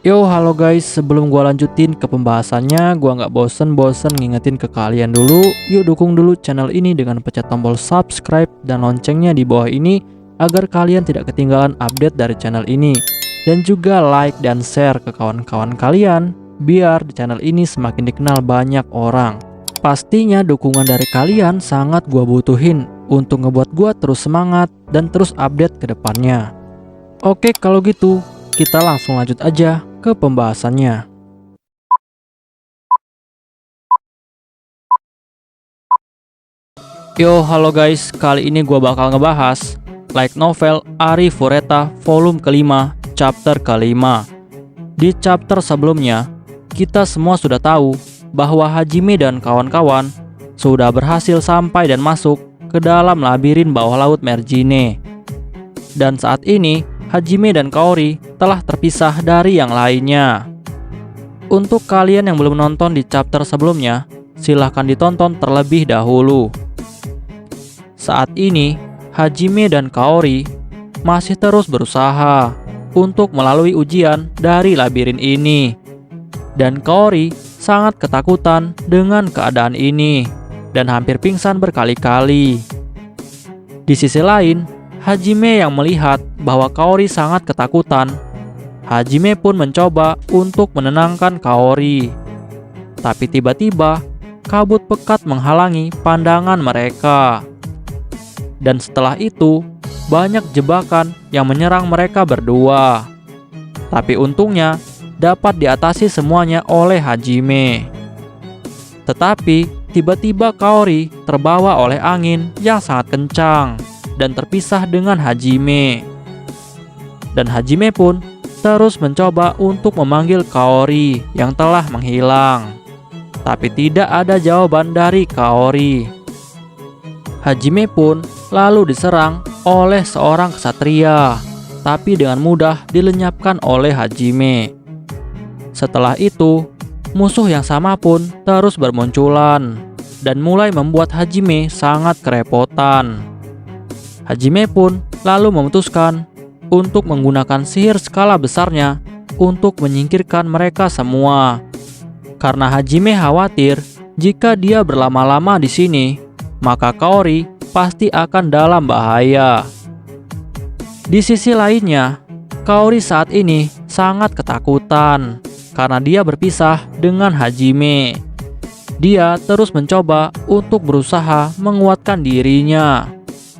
Yo, halo guys, sebelum gua lanjutin ke pembahasannya, gua nggak bosen-bosen ngingetin ke kalian dulu, yuk dukung dulu channel ini dengan pencet tombol subscribe dan loncengnya di bawah ini agar kalian tidak ketinggalan update dari channel ini. Dan juga like dan share ke kawan-kawan kalian, biar di channel ini semakin dikenal banyak orang. Pastinya dukungan dari kalian sangat gua butuhin untuk ngebuat gua terus semangat dan terus update ke depannya. Oke, kalau gitu kita langsung lanjut aja ke pembahasannya. Yo, halo guys, kali ini gua bakal ngebahas light novel Ari Fureta volume kelima, chapter kelima. Di chapter sebelumnya, kita semua sudah tahu bahwa Hajime dan kawan-kawan sudah berhasil sampai dan masuk ke dalam labirin bawah laut Mergine. Dan saat ini, Hajime dan Kaori telah terpisah dari yang lainnya. Untuk kalian yang belum nonton di chapter sebelumnya, silahkan ditonton terlebih dahulu. Saat ini, Hajime dan Kaori masih terus berusaha untuk melalui ujian dari labirin ini. Dan Kaori sangat ketakutan dengan keadaan ini dan hampir pingsan berkali-kali. Di sisi lain, Hajime yang melihat bahwa Kaori sangat ketakutan. Hajime pun mencoba untuk menenangkan Kaori. Tapi tiba-tiba, kabut pekat menghalangi pandangan mereka. Dan setelah itu, banyak jebakan yang menyerang mereka berdua. Tapi untungnya, dapat diatasi semuanya oleh Hajime. Tetapi, tiba-tiba Kaori terbawa oleh angin yang sangat kencang dan terpisah dengan Hajime. Dan Hajime pun terus mencoba untuk memanggil Kaori yang telah menghilang. Tapi tidak ada jawaban dari Kaori. Hajime pun lalu diserang oleh seorang ksatria, tapi dengan mudah dilenyapkan oleh Hajime. Setelah itu, musuh yang sama pun terus bermunculan dan mulai membuat Hajime sangat kerepotan. Hajime pun lalu memutuskan untuk menggunakan sihir skala besarnya untuk menyingkirkan mereka semua. Karena Hajime khawatir jika dia berlama-lama di sini, maka Kaori pasti akan dalam bahaya. Di sisi lainnya, Kaori saat ini sangat ketakutan karena dia berpisah dengan Hajime. Dia terus mencoba untuk berusaha menguatkan dirinya.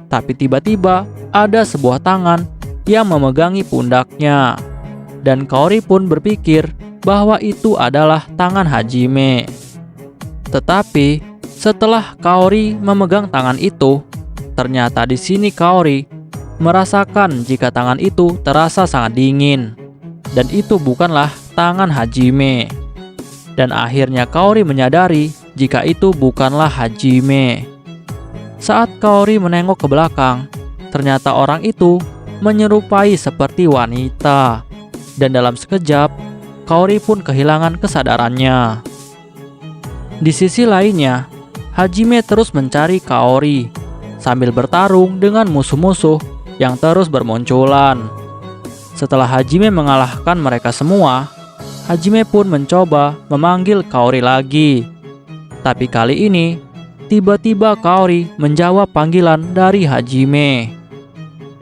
Tapi tiba-tiba ada sebuah tangan yang memegangi pundaknya. Dan Kaori pun berpikir bahwa itu adalah tangan Hajime. Tetapi setelah Kaori memegang tangan itu, ternyata di sini Kaori merasakan jika tangan itu terasa sangat dingin. Dan itu bukanlah tangan Hajime. Dan akhirnya Kaori menyadari jika itu bukanlah Hajime. Saat Kaori menengok ke belakang, ternyata orang itu menyerupai seperti wanita. Dan dalam sekejap, Kaori pun kehilangan kesadarannya. Di sisi lainnya, Hajime terus mencari Kaori sambil bertarung dengan musuh-musuh yang terus bermunculan. Setelah Hajime mengalahkan mereka semua, Hajime pun mencoba memanggil Kaori lagi. Tapi kali ini, tiba-tiba Kaori menjawab panggilan dari Hajime.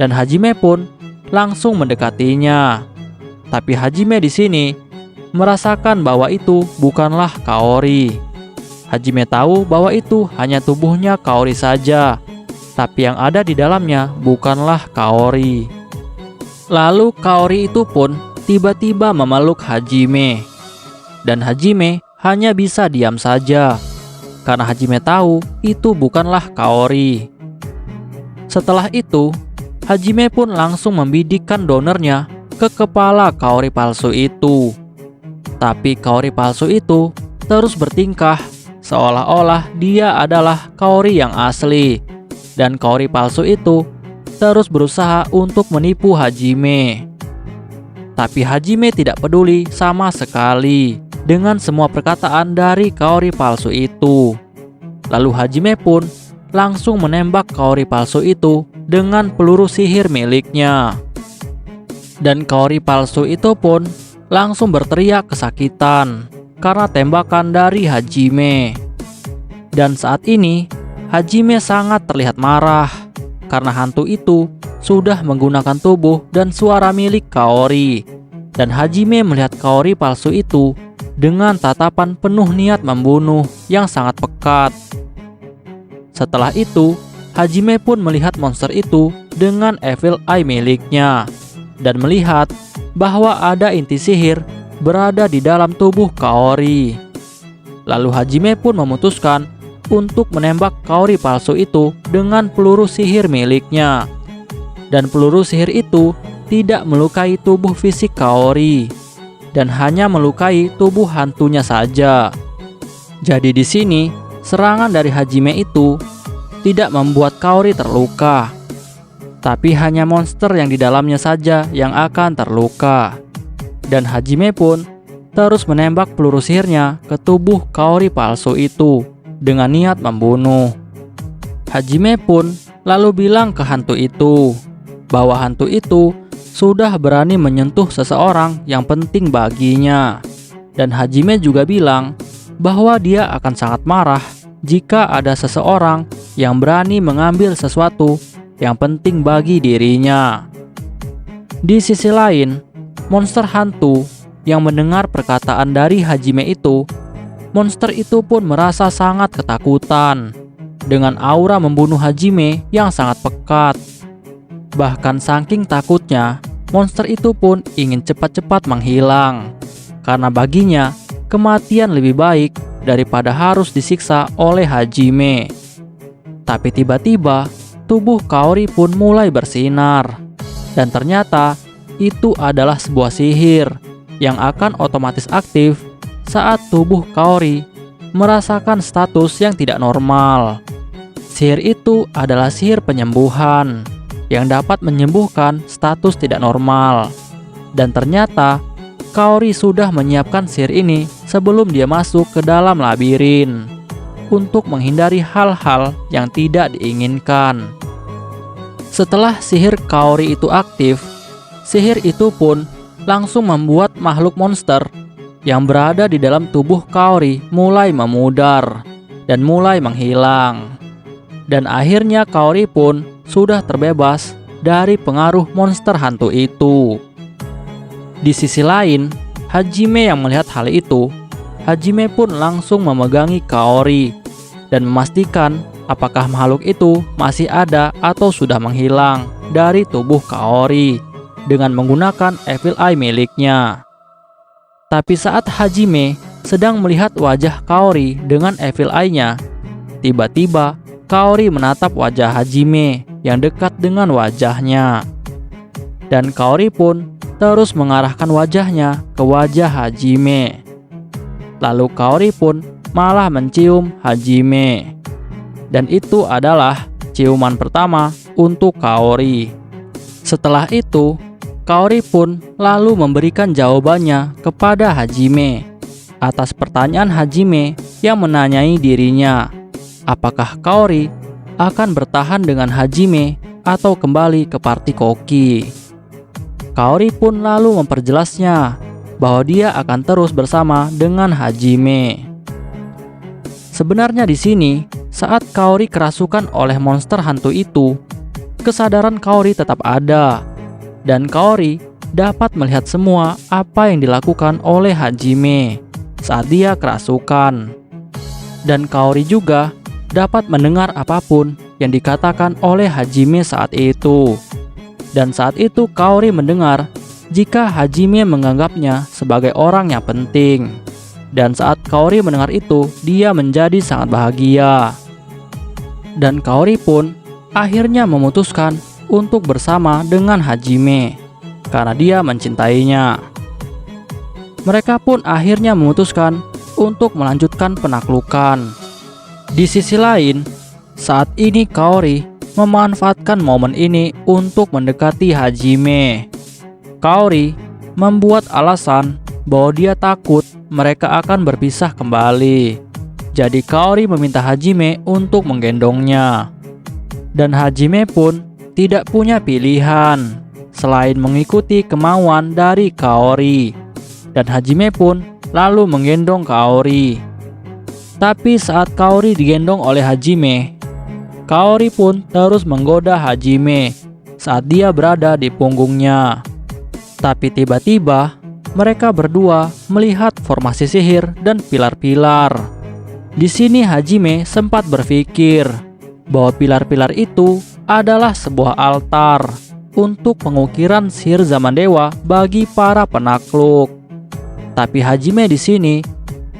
Dan Hajime pun langsung mendekatinya. Tapi Hajime di sini merasakan bahwa itu bukanlah Kaori. Hajime tahu bahwa itu hanya tubuhnya Kaori saja, tapi yang ada di dalamnya bukanlah Kaori. Lalu Kaori itu pun tiba-tiba memeluk Hajime. Dan Hajime hanya bisa diam saja karena Hajime tahu itu bukanlah Kaori. Setelah itu, Hajime pun langsung membidikkan donornya ke kepala Kaori palsu itu. Tapi Kaori palsu itu terus bertingkah seolah-olah dia adalah Kaori yang asli. Dan Kaori palsu itu terus berusaha untuk menipu Hajime. Tapi Hajime tidak peduli sama sekali dengan semua perkataan dari Kaori palsu itu. Lalu Hajime pun langsung menembak Kaori palsu itu dengan peluru sihir miliknya. Dan Kaori palsu itu pun langsung berteriak kesakitan karena tembakan dari Hajime. Dan saat ini, Hajime sangat terlihat marah karena hantu itu sudah menggunakan tubuh dan suara milik Kaori. Dan Hajime melihat Kaori palsu itu dengan tatapan penuh niat membunuh yang sangat pekat. Setelah itu, Hajime pun melihat monster itu dengan Evil Eye miliknya dan melihat bahwa ada inti sihir berada di dalam tubuh Kaori. Lalu Hajime pun memutuskan untuk menembak Kaori palsu itu dengan peluru sihir miliknya. Dan peluru sihir itu tidak melukai tubuh fisik Kaori dan hanya melukai tubuh hantunya saja. Jadi di sini, serangan dari Hajime itu tidak membuat Kaori terluka, tapi hanya monster yang di dalamnya saja yang akan terluka. Dan Hajime pun terus menembak peluru sihirnya ke tubuh Kaori palsu itu dengan niat membunuh. Hajime pun lalu bilang ke hantu itu bahwa hantu itu sudah berani menyentuh seseorang yang penting baginya. Dan Hajime juga bilang bahwa dia akan sangat marah jika ada seseorang yang berani mengambil sesuatu yang penting bagi dirinya. Di sisi lain, monster hantu yang mendengar perkataan dari Hajime itu, monster itu pun merasa sangat ketakutan dengan aura membunuh Hajime yang sangat pekat. Bahkan saking takutnya, monster itu pun ingin cepat-cepat menghilang karena baginya kematian lebih baik daripada harus disiksa oleh Hajime. Tapi tiba-tiba tubuh Kaori pun mulai bersinar, dan ternyata itu adalah sebuah sihir yang akan otomatis aktif saat tubuh Kaori merasakan status yang tidak normal. Sihir itu adalah sihir penyembuhan yang dapat menyembuhkan status tidak normal. Dan ternyata Kaori sudah menyiapkan sihir ini sebelum dia masuk ke dalam labirin untuk menghindari hal-hal yang tidak diinginkan. Setelah sihir Kaori itu aktif, sihir itu pun langsung membuat makhluk monster yang berada di dalam tubuh Kaori mulai memudar dan mulai menghilang. Dan akhirnya Kaori pun sudah terbebas dari pengaruh monster hantu itu. Di sisi lain, Hajime yang melihat hal itu, Hajime pun langsung memegangi Kaori dan memastikan apakah makhluk itu masih ada atau sudah menghilang dari tubuh Kaori dengan menggunakan Evil Eye miliknya. Tapi saat Hajime sedang melihat wajah Kaori dengan Evil Eye-nya, tiba-tiba Kaori menatap wajah Hajime yang dekat dengan wajahnya. Dan Kaori pun terus mengarahkan wajahnya ke wajah Hajime. Lalu Kaori pun malah mencium Hajime. Dan itu adalah ciuman pertama untuk Kaori. Setelah itu, Kaori pun lalu memberikan jawabannya kepada Hajime atas pertanyaan Hajime yang menanyai dirinya, apakah Kaori akan bertahan dengan Hajime atau kembali ke party Koki. Kaori pun lalu memperjelasnya bahwa dia akan terus bersama dengan Hajime. Sebenarnya di sini, saat Kaori kerasukan oleh monster hantu itu, kesadaran Kaori tetap ada, dan Kaori dapat melihat semua apa yang dilakukan oleh Hajime saat dia kerasukan. Dan Kaori juga dapat mendengar apapun yang dikatakan oleh Hajime saat itu. Dan saat itu Kaori mendengar jika Hajime menganggapnya sebagai orang yang penting. Dan saat Kaori mendengar itu, dia menjadi sangat bahagia. Dan Kaori pun akhirnya memutuskan untuk bersama dengan Hajime karena dia mencintainya. Mereka pun akhirnya memutuskan untuk melanjutkan penaklukan. Di sisi lain, saat ini Kaori memanfaatkan momen ini untuk mendekati Hajime. Kaori membuat alasan bahwa dia takut mereka akan berpisah kembali. Jadi Kaori meminta Hajime untuk menggendongnya. Dan Hajime pun tidak punya pilihan selain mengikuti kemauan dari Kaori. dan Hajime pun lalu menggendong Kaori. Tapi saat Kaori digendong oleh Hajime, Kaori pun terus menggoda Hajime saat dia berada di punggungnya. Tapi tiba-tiba mereka berdua melihat formasi sihir dan pilar-pilar. Di sini Hajime sempat berpikir bahwa pilar-pilar itu adalah sebuah altar untuk pengukiran sihir zaman dewa bagi para penakluk. Tapi Hajime di sini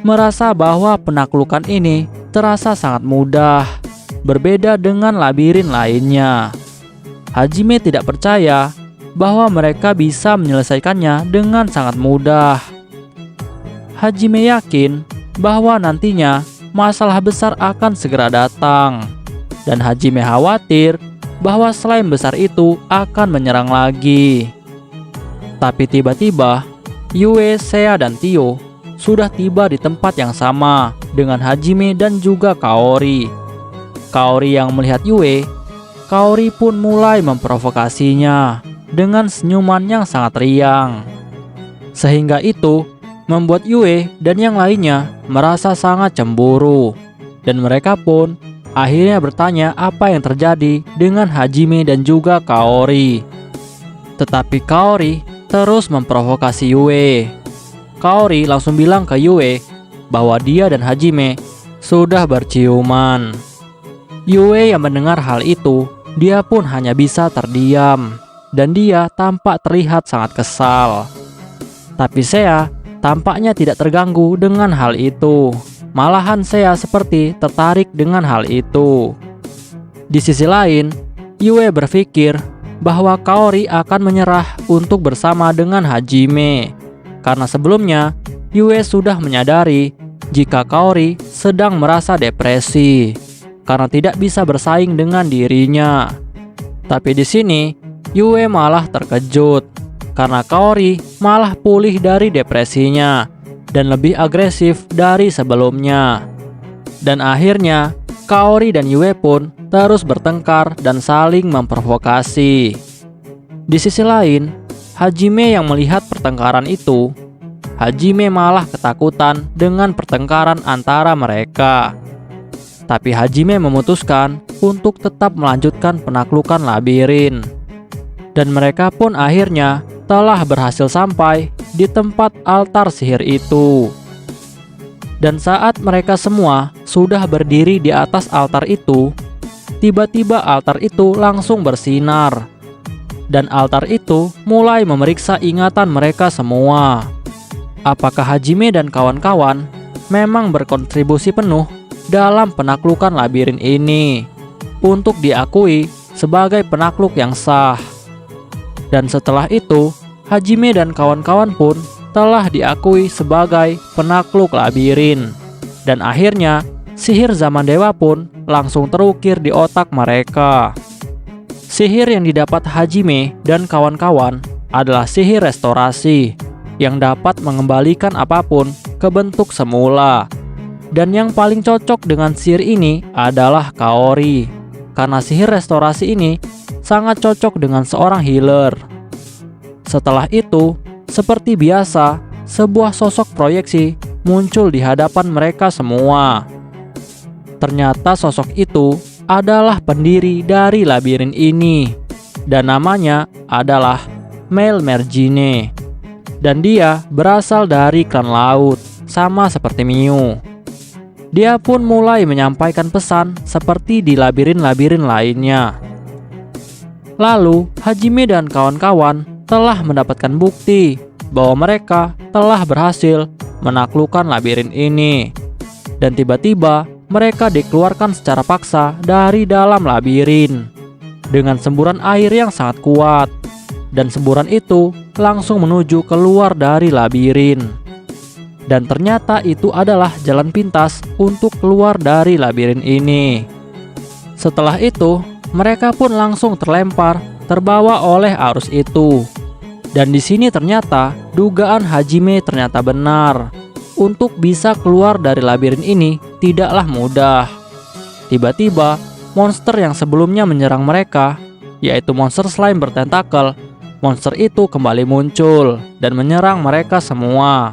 merasa bahwa penaklukan ini terasa sangat mudah, berbeda dengan labirin lainnya. Hajime tidak percaya bahwa mereka bisa menyelesaikannya dengan sangat mudah. Hajime yakin bahwa nantinya masalah besar akan segera datang, dan Hajime khawatir bahwa slime besar itu akan menyerang lagi. Tapi tiba-tiba Yue, Seiya, dan Tio sudah tiba di tempat yang sama dengan Hajime dan juga Kaori. Kaori yang melihat Yue, Kaori pun mulai memprovokasinya dengan senyuman yang sangat riang. Sehingga itu membuat Yue dan yang lainnya merasa sangat cemburu, dan mereka pun akhirnya bertanya apa yang terjadi dengan Hajime dan juga Kaori. Tetapi Kaori terus memprovokasi Yue. Kaori langsung bilang ke Yue bahwa dia dan Hajime sudah berciuman. Yue yang mendengar hal itu, dia pun hanya bisa terdiam, dan dia tampak terlihat sangat kesal. Tapi Seiya tampaknya tidak terganggu dengan hal itu. Malahan Seiya seperti tertarik dengan hal itu. Di sisi lain, Yue berpikir bahwa Kaori akan menyerah untuk bersama dengan Hajime, karena sebelumnya Yue sudah menyadari jika Kaori sedang merasa depresi karena tidak bisa bersaing dengan dirinya. Tapi di sini Yue malah terkejut karena Kaori malah pulih dari depresinya dan lebih agresif dari sebelumnya. Dan akhirnya Kaori dan Yue pun terus bertengkar dan saling memprovokasi. Di sisi lain, Hajime yang melihat pertengkaran itu, Hajime malah ketakutan dengan pertengkaran antara mereka. Tapi Hajime memutuskan untuk tetap melanjutkan penaklukan labirin. Dan mereka pun akhirnya telah berhasil sampai di tempat altar sihir itu. Dan saat mereka semua sudah berdiri di atas altar itu, tiba-tiba altar itu langsung bersinar. Dan altar itu mulai memeriksa ingatan mereka semua. Apakah Hajime dan kawan-kawan memang berkontribusi penuh dalam penaklukan labirin ini untuk diakui sebagai penakluk yang sah. Dan setelah itu, Hajime dan kawan-kawan pun telah diakui sebagai penakluk labirin. Dan akhirnya, sihir zaman dewa pun langsung terukir di otak mereka. Sihir yang didapat Hajime dan kawan-kawan adalah sihir restorasi yang dapat mengembalikan apapun ke bentuk semula. Dan yang paling cocok dengan sihir ini adalah Kaori, karena sihir restorasi ini sangat cocok dengan seorang healer. Setelah itu, seperti biasa, sebuah sosok proyeksi muncul di hadapan mereka semua. Ternyata sosok itu adalah pendiri dari labirin ini, dan namanya adalah Melmergine. Dan dia berasal dari klan laut, sama seperti Miu. Dia pun mulai menyampaikan pesan seperti di labirin-labirin lainnya. Lalu, Hajime dan kawan-kawan telah mendapatkan bukti bahwa mereka telah berhasil menaklukkan labirin ini. Dan tiba-tiba mereka dikeluarkan secara paksa dari dalam labirin dengan semburan air yang sangat kuat. Dan semburan itu langsung menuju keluar dari labirin. Dan ternyata itu adalah jalan pintas untuk keluar dari labirin ini. Setelah itu, mereka pun langsung terbawa oleh arus itu. Dan di sini ternyata dugaan Hajime ternyata benar. Untuk bisa keluar dari labirin ini tidaklah mudah. Tiba-tiba, monster yang sebelumnya menyerang mereka, yaitu monster slime bertentakel, monster itu kembali muncul dan menyerang mereka semua.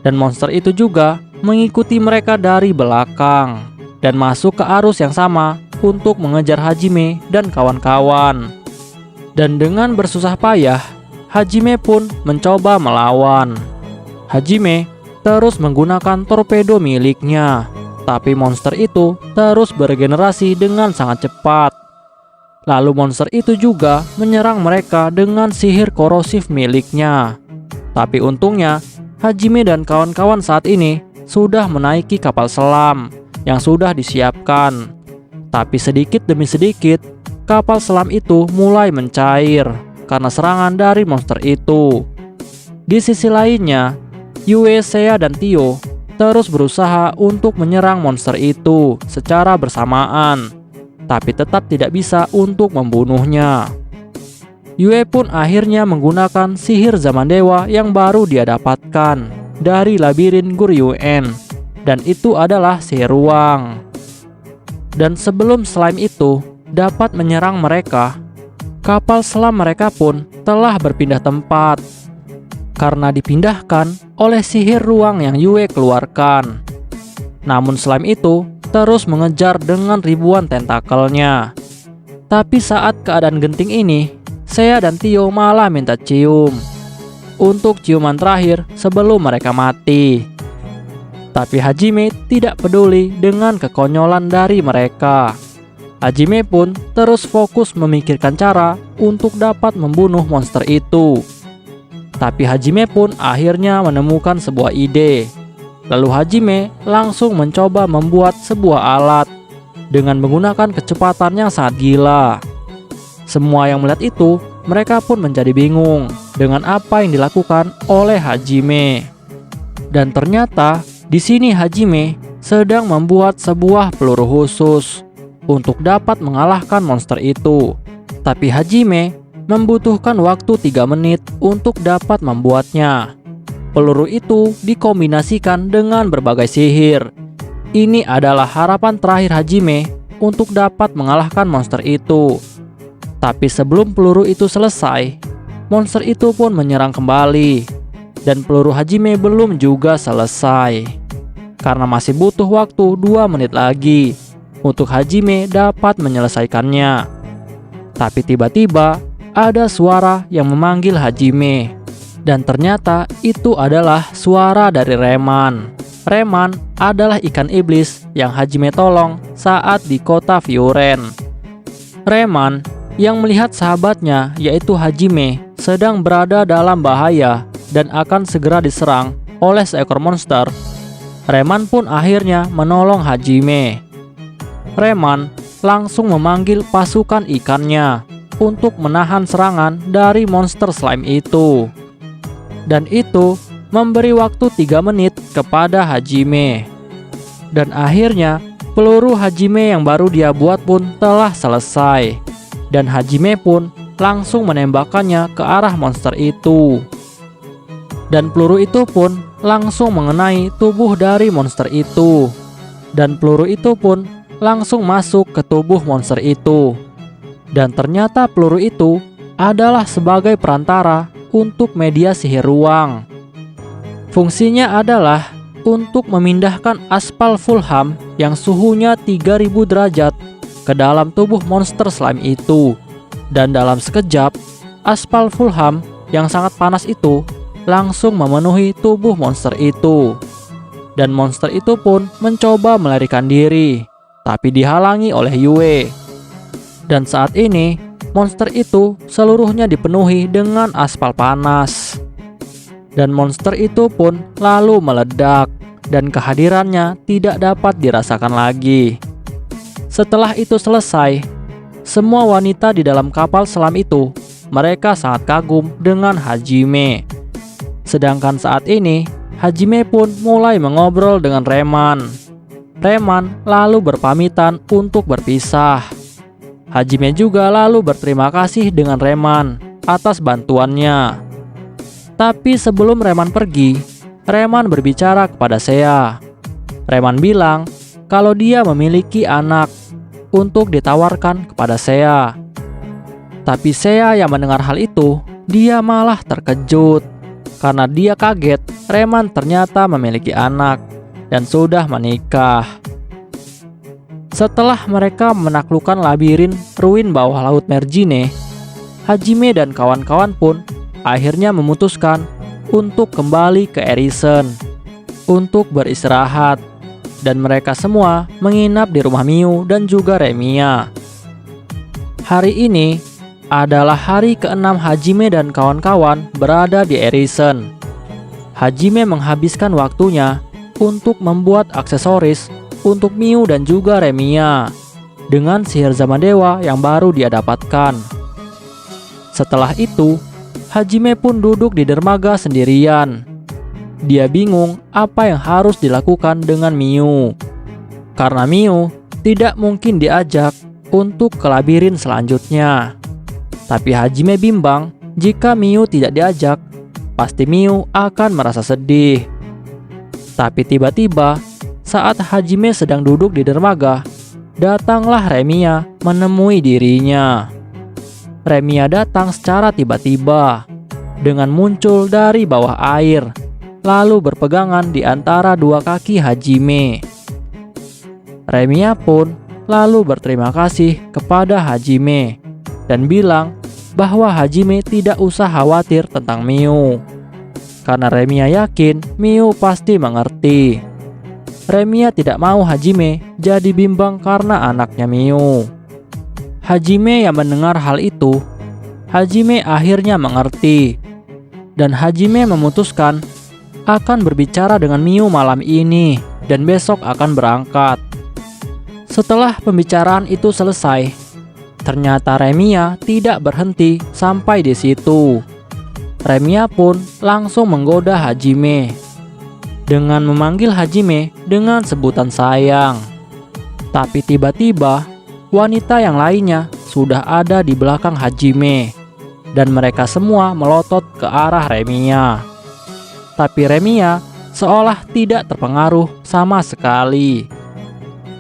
Dan monster itu juga mengikuti mereka dari belakang dan masuk ke arus yang sama untuk mengejar Hajime dan kawan-kawan. Dan dengan bersusah payah, Hajime pun mencoba melawan. Hajime terus menggunakan torpedo miliknya, tapi monster itu terus beregenerasi dengan sangat cepat. Lalu monster itu juga menyerang mereka dengan sihir korosif miliknya. Tapi untungnya, Hajime dan kawan-kawan saat ini sudah menaiki kapal selam yang sudah disiapkan. Tapi sedikit demi sedikit, kapal selam itu mulai mencair karena serangan dari monster itu. Di sisi lainnya, Yue, Seiya, dan Tio terus berusaha untuk menyerang monster itu secara bersamaan, tapi tetap tidak bisa untuk membunuhnya. Yue pun akhirnya menggunakan sihir zaman dewa yang baru dia dapatkan dari labirin Guryuan, dan itu adalah sihir ruang. Dan sebelum slime itu dapat menyerang mereka, kapal selam mereka pun telah berpindah tempat karena dipindahkan oleh sihir ruang yang Yue keluarkan. Namun slime itu terus mengejar dengan ribuan tentakelnya. Tapi saat keadaan genting ini, Seiya dan Tio malah minta cium untuk ciuman terakhir sebelum mereka mati. Tapi Hajime tidak peduli dengan kekonyolan dari mereka. Hajime pun terus fokus memikirkan cara untuk dapat membunuh monster itu. Tapi Hajime pun akhirnya menemukan sebuah ide. Lalu Hajime langsung mencoba membuat sebuah alat dengan menggunakan kecepatan yang sangat gila. Semua yang melihat itu, mereka pun menjadi bingung dengan apa yang dilakukan oleh Hajime. Dan ternyata di sini Hajime sedang membuat sebuah peluru khusus untuk dapat mengalahkan monster itu. Tapi Hajime membutuhkan waktu 3 menit untuk dapat membuatnya. Peluru itu dikombinasikan dengan berbagai sihir. Ini adalah harapan terakhir Hajime untuk dapat mengalahkan monster itu. Tapi sebelum peluru itu selesai, monster itu pun menyerang kembali. Dan peluru Hajime belum juga selesai, karena masih butuh waktu 2 menit lagi untuk Hajime dapat menyelesaikannya. Tapi tiba-tiba ada suara yang memanggil Hajime. Dan ternyata itu adalah suara dari Reman. Reman adalah ikan iblis yang Hajime tolong saat di kota Fioren. Reman yang melihat sahabatnya yaitu Hajime sedang berada dalam bahaya dan akan segera diserang oleh seekor monster. Reman pun akhirnya menolong Hajime. Reman langsung memanggil pasukan ikannya untuk menahan serangan dari monster slime itu. Dan itu memberi waktu 3 menit kepada Hajime. Dan akhirnya peluru Hajime yang baru dia buat pun telah selesai. Dan Hajime pun langsung menembakkannya ke arah monster itu. Dan peluru itu pun langsung mengenai tubuh dari monster itu. Dan peluru itu pun langsung masuk ke tubuh monster itu. Dan ternyata peluru itu adalah sebagai perantara untuk media sihir ruang. Fungsinya adalah untuk memindahkan aspal Fulham yang suhunya 3000 derajat ke dalam tubuh monster slime itu. Dan dalam sekejap, aspal Fulham yang sangat panas itu langsung memenuhi tubuh monster itu. Dan monster itu pun mencoba melarikan diri, tapi dihalangi oleh Yue. Dan saat ini, monster itu seluruhnya dipenuhi dengan aspal panas. Dan monster itu pun lalu meledak, dan kehadirannya tidak dapat dirasakan lagi. Setelah itu selesai, semua wanita di dalam kapal selam itu, mereka sangat kagum dengan Hajime. Sedangkan saat ini, Hajime pun mulai mengobrol dengan Reman. Reman lalu berpamitan untuk berpisah. Hajime juga lalu berterima kasih dengan Reman atas bantuannya. Tapi sebelum Reman pergi, Reman berbicara kepada Seiya. Reman bilang kalau dia memiliki anak untuk ditawarkan kepada Seiya. Tapi Seiya yang mendengar hal itu dia malah terkejut karena dia kaget Reman ternyata memiliki anak dan sudah menikah. Setelah mereka menaklukkan labirin ruin bawah laut Mergine, Hajime dan kawan-kawan pun akhirnya memutuskan untuk kembali ke Erisen untuk beristirahat, dan mereka semua menginap di rumah Miu dan juga Remiya. Hari ini adalah hari ke-6 Hajime dan kawan-kawan berada di Erisen. Hajime menghabiskan waktunya untuk membuat aksesoris untuk Miu dan juga Remiya dengan sihir zaman dewa yang baru dia dapatkan. Setelah itu, Hajime pun duduk di dermaga sendirian. Dia bingung apa yang harus dilakukan dengan Miu, karena Miu tidak mungkin diajak untuk ke labirin selanjutnya. Tapi Hajime bimbang jika Miu tidak diajak, pasti Miu akan merasa sedih. Tapi tiba-tiba saat Hajime sedang duduk di dermaga, datanglah Remiya menemui dirinya. Remiya datang secara tiba-tiba dengan muncul dari bawah air, lalu berpegangan di antara dua kaki Hajime. Remiya pun lalu berterima kasih kepada Hajime dan bilang bahwa Hajime tidak usah khawatir tentang Miu, karena Remiya yakin Miu pasti mengerti. Remiya tidak mau Hajime jadi bimbang karena anaknya Miu. Hajime yang mendengar hal itu, Hajime akhirnya mengerti, dan Hajime memutuskan akan berbicara dengan Miu malam ini dan besok akan berangkat. Setelah pembicaraan itu selesai, ternyata Remiya tidak berhenti sampai di situ. Remiya pun langsung menggoda Hajime dengan memanggil Hajime dengan sebutan sayang. Tapi tiba-tiba wanita yang lainnya sudah ada di belakang Hajime dan mereka semua melotot ke arah Remiya. Tapi Remiya seolah tidak terpengaruh sama sekali.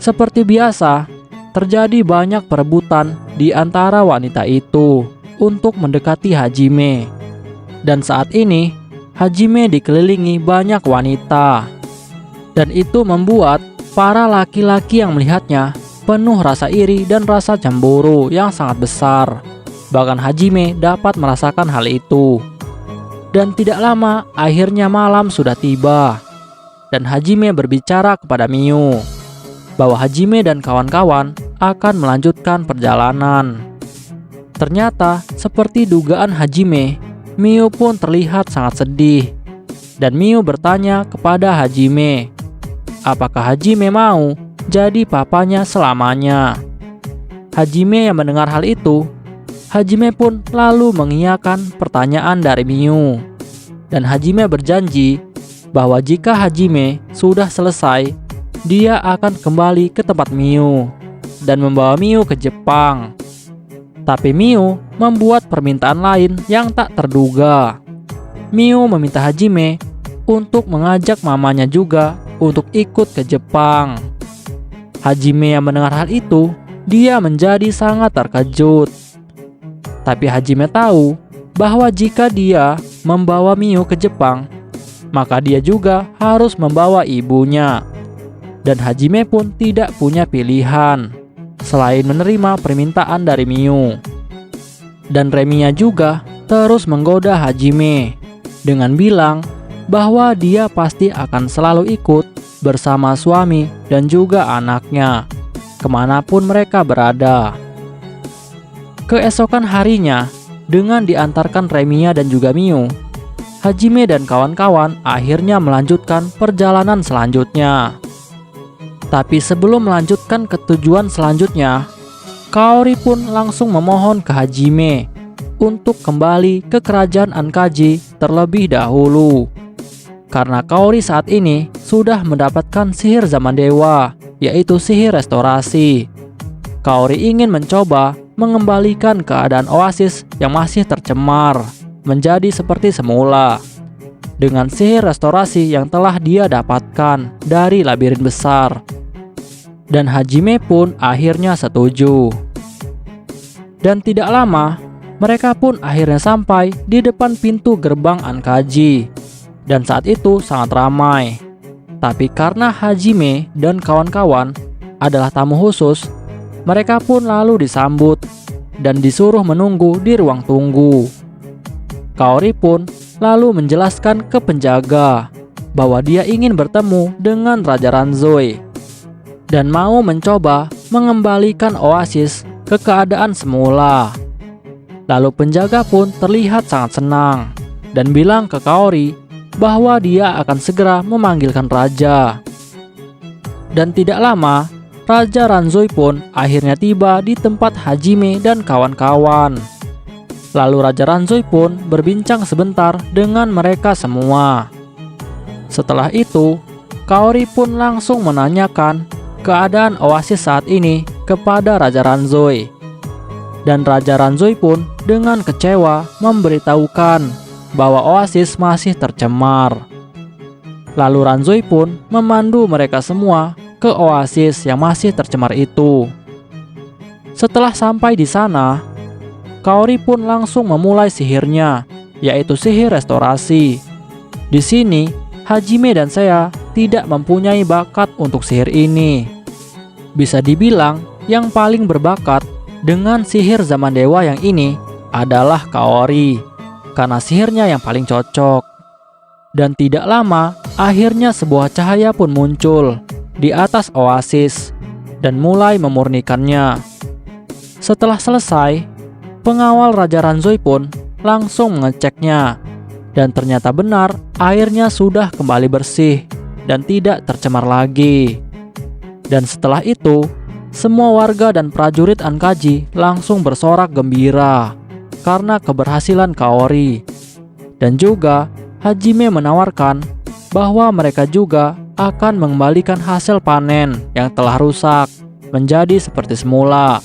Seperti biasa, terjadi banyak perebutan di antara wanita itu untuk mendekati Hajime. Dan saat ini, Hajime dikelilingi banyak wanita. Dan itu membuat para laki-laki yang melihatnya penuh rasa iri dan rasa cemburu yang sangat besar. Bahkan Hajime dapat merasakan hal itu. Dan tidak lama, akhirnya malam sudah tiba. Dan Hajime berbicara kepada Miu bahwa Hajime dan kawan-kawan akan melanjutkan perjalanan. Ternyata, seperti dugaan Hajime, Miu pun terlihat sangat sedih. Dan Miu bertanya kepada Hajime, apakah Hajime mau jadi papanya selamanya. Hajime yang mendengar hal itu, Hajime pun lalu mengiyakan pertanyaan dari Miu. Dan Hajime berjanji bahwa jika Hajime sudah selesai, dia akan kembali ke tempat Miu dan membawa Miu ke Jepang. Tapi Miu membuat permintaan lain yang tak terduga. Miu meminta Hajime untuk mengajak mamanya juga untuk ikut ke Jepang. Hajime yang mendengar hal itu, dia menjadi sangat terkejut. Tapi Hajime tahu bahwa jika dia membawa Miu ke Jepang, maka dia juga harus membawa ibunya. Dan Hajime pun tidak punya pilihan selain menerima permintaan dari Miu. Dan Remiya juga terus menggoda Hajime dengan bilang bahwa dia pasti akan selalu ikut bersama suami dan juga anaknya kemanapun mereka berada. Keesokan harinya, dengan diantarkan Remiya dan juga Miu, Hajime dan kawan-kawan akhirnya melanjutkan perjalanan selanjutnya. Tapi sebelum melanjutkan ke tujuan selanjutnya, Kaori pun langsung memohon ke Hajime untuk kembali ke kerajaan Ankaji terlebih dahulu. Karena Kaori saat ini sudah mendapatkan sihir zaman dewa, yaitu sihir restorasi. Kaori ingin mencoba mengembalikan keadaan oasis yang masih tercemar menjadi seperti semula dengan sihir restorasi yang telah dia dapatkan dari labirin besar. Dan Hajime pun akhirnya setuju. Dan tidak lama, mereka pun akhirnya sampai di depan pintu gerbang Ankaji. Dan saat itu sangat ramai. Tapi karena Hajime dan kawan-kawan adalah tamu khusus, mereka pun lalu disambut dan disuruh menunggu di ruang tunggu. Kaori pun lalu menjelaskan ke penjaga bahwa dia ingin bertemu dengan Raja Ranzoi dan mau mencoba mengembalikan oasis ke keadaan semula. Lalu penjaga pun terlihat sangat senang dan bilang ke Kaori bahwa dia akan segera memanggilkan raja. Dan tidak lama, Raja Ranzoi pun akhirnya tiba di tempat Hajime dan kawan-kawan. Lalu Raja Ranzoi pun berbincang sebentar dengan mereka semua. Setelah itu, Kaori pun langsung menanyakan keadaan oasis saat ini kepada Raja Ranzoi. Dan Raja Ranzoi pun dengan kecewa memberitahukan bahwa oasis masih tercemar. Lalu Ranzoi pun memandu mereka semua ke oasis yang masih tercemar itu. Setelah sampai di sana, Kaori pun langsung memulai sihirnya, yaitu sihir restorasi. Di sini, Hajime dan saya tidak mempunyai bakat untuk sihir ini. Bisa dibilang yang paling berbakat dengan sihir zaman dewa yang ini adalah Kaori, karena sihirnya yang paling cocok. Dan tidak lama, akhirnya sebuah cahaya pun muncul di atas oasis dan mulai memurnikannya. Setelah selesai, pengawal Raja Ranzoi pun langsung mengeceknya, dan ternyata benar airnya sudah kembali bersih dan tidak tercemar lagi. Dan setelah itu, semua warga dan prajurit Ankaji langsung bersorak gembira karena keberhasilan Kaori. Dan juga Hajime menawarkan bahwa mereka juga akan mengembalikan hasil panen yang telah rusak menjadi seperti semula.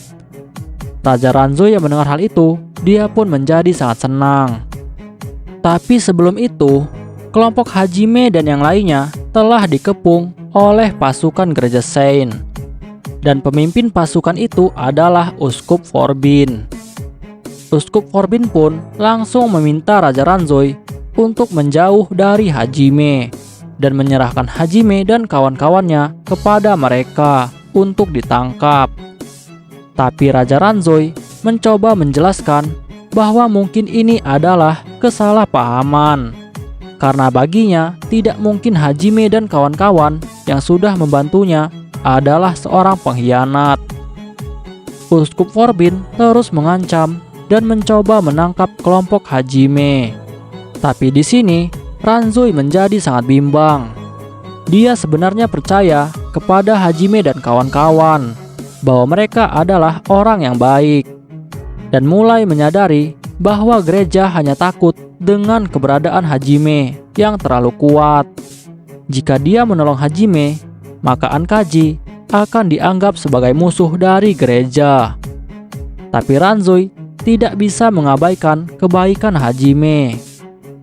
Raja Ranzoi yang mendengar hal itu, dia pun menjadi sangat senang. Tapi sebelum itu, kelompok Hajime dan yang lainnya telah dikepung oleh pasukan gereja Saint. Dan pemimpin pasukan itu adalah Uskup Forbin. Uskup Forbin pun langsung meminta Raja Ranzoi untuk menjauh dari Hajime dan menyerahkan Hajime dan kawan-kawannya kepada mereka untuk ditangkap. Tapi Raja Ranzoi mencoba menjelaskan bahwa mungkin ini adalah kesalahpahaman, karena baginya tidak mungkin Hajime dan kawan-kawan yang sudah membantunya adalah seorang pengkhianat. Uskup Forbin terus mengancam dan mencoba menangkap kelompok Hajime. Tapi di sini Ranzoi menjadi sangat bimbang. Dia sebenarnya percaya kepada Hajime dan kawan-kawan bahwa mereka adalah orang yang baik, dan mulai menyadari bahwa gereja hanya takut dengan keberadaan Hajime yang terlalu kuat. Jika dia menolong Hajime, maka Ankaji akan dianggap sebagai musuh dari gereja. Tapi Ranzoi tidak bisa mengabaikan kebaikan Hajime,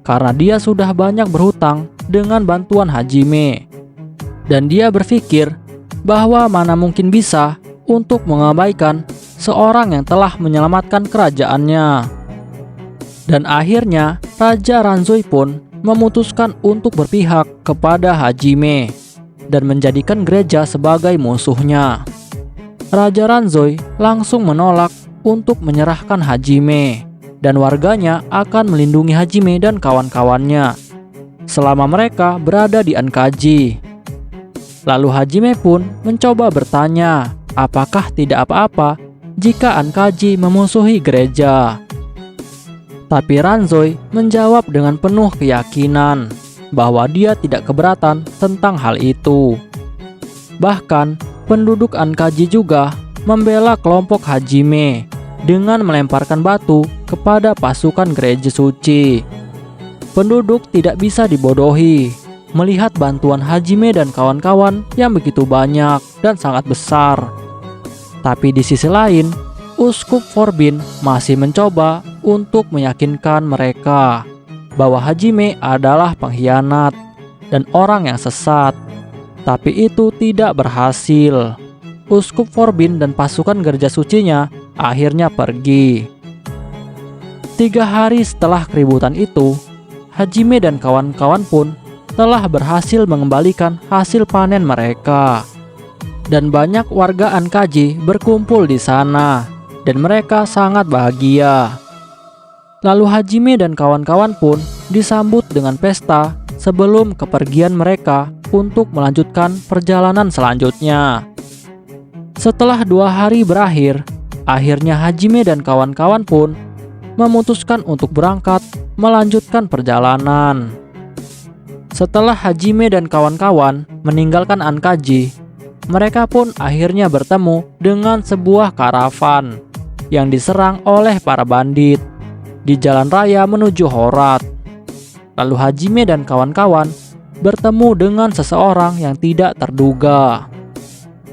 karena dia sudah banyak berhutang dengan bantuan Hajime. Dan dia berpikir bahwa mana mungkin bisa untuk mengabaikan seorang yang telah menyelamatkan kerajaannya. Dan akhirnya Raja Ranzoi pun memutuskan untuk berpihak kepada Hajime dan menjadikan gereja sebagai musuhnya. Raja Ranzoi langsung menolak untuk menyerahkan Hajime, dan warganya akan melindungi Hajime dan kawan-kawannya selama mereka berada di Ankaji. Lalu Hajime pun mencoba bertanya apakah tidak apa-apa jika Ankaji memusuhi gereja. Tapi Ranzoi menjawab dengan penuh keyakinan bahwa dia tidak keberatan tentang hal itu. Bahkan penduduk Ankaji juga membela kelompok Hajime dengan melemparkan batu kepada pasukan gereja suci. Penduduk tidak bisa dibodohi melihat bantuan Hajime dan kawan-kawan yang begitu banyak dan sangat besar. Tapi di sisi lain, Uskup Forbin masih mencoba untuk meyakinkan mereka bahwa Hajime adalah pengkhianat dan orang yang sesat. Tapi itu tidak berhasil. Uskup Forbin dan pasukan gereja sucinya akhirnya pergi. 3 hari setelah keributan itu, Hajime dan kawan-kawan pun telah berhasil mengembalikan hasil panen mereka. Dan banyak warga Ankaji berkumpul di sana, dan mereka sangat bahagia. Lalu Hajime dan kawan-kawan pun disambut dengan pesta sebelum kepergian mereka untuk melanjutkan perjalanan selanjutnya. Setelah 2 hari berakhir, akhirnya Hajime dan kawan-kawan pun memutuskan untuk berangkat melanjutkan perjalanan. Setelah Hajime dan kawan-kawan meninggalkan Ankaji, mereka pun akhirnya bertemu dengan sebuah karavan yang diserang oleh para bandit di jalan raya menuju Horat. Lalu Hajime dan kawan-kawan bertemu dengan seseorang yang tidak terduga.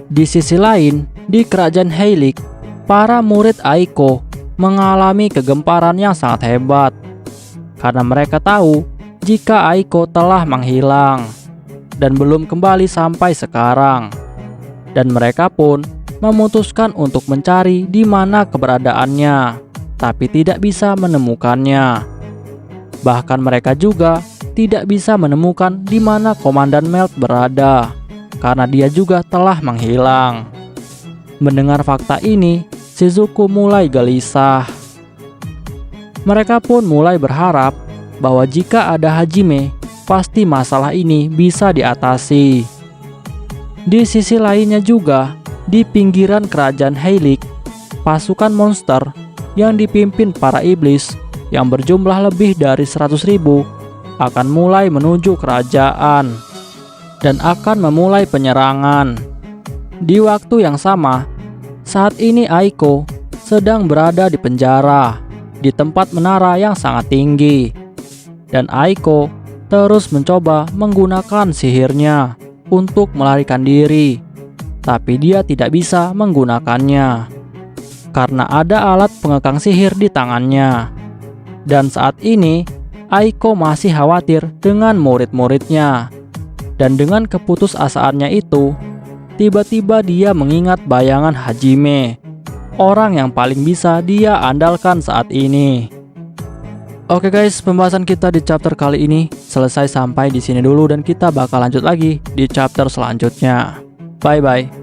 Di sisi lain, di kerajaan Heilig, para murid Aiko mengalami kegemparan yang sangat hebat karena mereka tahu jika Aiko telah menghilang dan belum kembali sampai sekarang. Dan mereka pun memutuskan untuk mencari di mana keberadaannya, tapi tidak bisa menemukannya. Bahkan mereka juga tidak bisa menemukan di mana Komandan Melt berada, karena dia juga telah menghilang. Mendengar fakta ini, Shizuku mulai gelisah. Mereka pun mulai berharap bahwa jika ada Hajime, pasti masalah ini bisa diatasi. Di sisi lainnya juga, di pinggiran kerajaan Heilig, pasukan monster yang dipimpin para iblis yang berjumlah lebih dari 100.000 akan mulai menuju kerajaan dan akan memulai penyerangan. Di waktu yang sama, saat ini Aiko sedang berada di penjara di tempat menara yang sangat tinggi, dan Aiko terus mencoba menggunakan sihirnya untuk melarikan diri, tapi dia tidak bisa menggunakannya karena ada alat pengekang sihir di tangannya. Dan saat ini Aiko masih khawatir dengan murid-muridnya, dan dengan keputusasaannya itu, tiba-tiba dia mengingat bayangan Hajime, orang yang paling bisa dia andalkan saat ini. Oke guys, pembahasan kita di chapter kali ini selesai sampai di sini dulu, dan kita bakal lanjut lagi di chapter selanjutnya. Bye bye.